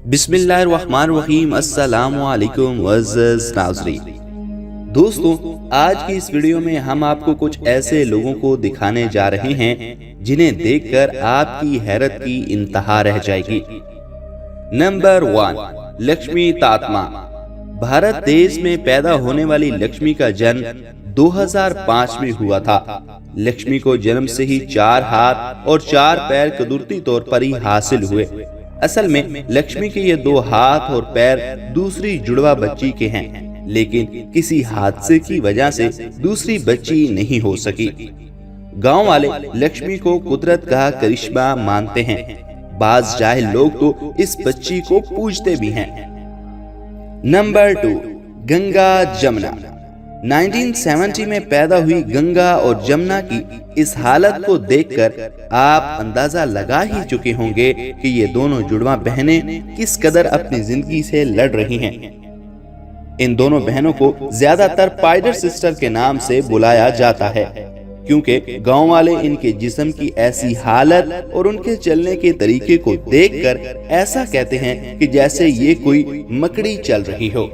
बिस्मिल्लाहिर्रहमानिर्रहीम अस्सलामु अलैकुम वअज़्ज़ज़ नाज़रीन। दोस्तों, आज की इस वीडियो में हम आपको कुछ ऐसे लोगों को दिखाने जा रहे हैं जिन्हें देखकर आपकी हैरत की इंतहा रह जाएगी। नंबर 1, लक्ष्मी तात्मा। भारत देश में पैदा होने वाली लक्ष्मी का जन्म 2005 में हुआ था। लक्ष्मी को जन्म से ही 4 हाथ और 4 पैर कुदरती तौर पर ही हासिल हुए। असल में लक्ष्मी के ये 2 हाथ और पैर दूसरी जुड़वा बच्ची के हैं, लेकिन किसी हादसे की वजह से दूसरी बच्ची नहीं हो सकी। गांव वाले लक्ष्मी को कुदरत का करिश्मा मानते हैं। बाज जाहिल लोग तो इस बच्ची को पूजते भी हैं। नंबर 2, गंगा जमुना। 1970 में पैदा हुई गंगा और जमुना की इस हालत को देखकर आप अंदाजा लगा ही चुके होंगे कि ये दोनों जुड़वा बहनें किस कदर अपनी जिंदगी से लड़ रही हैं। इन दोनों बहनों को ज्यादातर पाइडर सिस्टर के नाम से बुलाया जाता है, क्योंकि गांव वाले इनके जिस्म की ऐसी हालत और उनके चलने के तरीके को देखकर ऐसा कहते हैं कि जैसे ये कोई मकड़ी चल रही हो।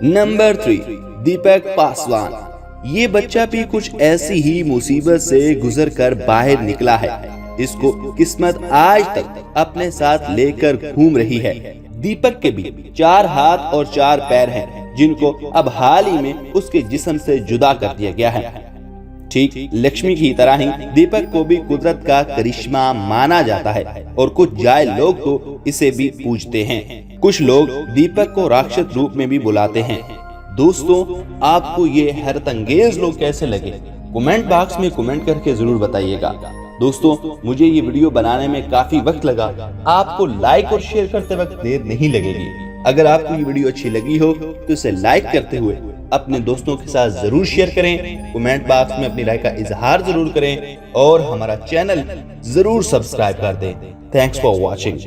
नंबर 3, दीपक पासवान। ये बच्चा भी कुछ ऐसी ही मुसीबत से गुजरकर बाहर निकला है। इसको किस्मत आज तक अपने साथ लेकर घूम रही है। दीपक के भी 4 हाथ और 4 पैर हैं, जिनको अब हाल ही में उसके जिस्म से जुदा कर दिया गया है। ठीक लक्ष्मी की तरह ही दीपक को भी कुदरत का करिश्मा माना जाता है और कुछ जाहिल लोग तो इसे भी पूजते हैं। कुछ लोग दीपक को राक्षस रूप में भी बुलाते हैं। दोस्तों, आपको ये हैरत अंगेज लोग कैसे लगे? कमेंट बॉक्स में कमेंट करके जरूर बताइएगा। दोस्तों, मुझे ये वीडियो बनाने में काफी वक्त लगा। आपको लाइक और शेयर करते वक्त देर नहीं लगेगी। अगर आपको ये वीडियो अच्छी लगी हो तो इसे लाइक करते हुए अपने दोस्तों के साथ जरूर शेयर करें। कमेंट बॉक्स में अपनी राय का इजहार जरूर करें और हमारा चैनल जरूर सब्सक्राइब कर दें। Thanks for watching.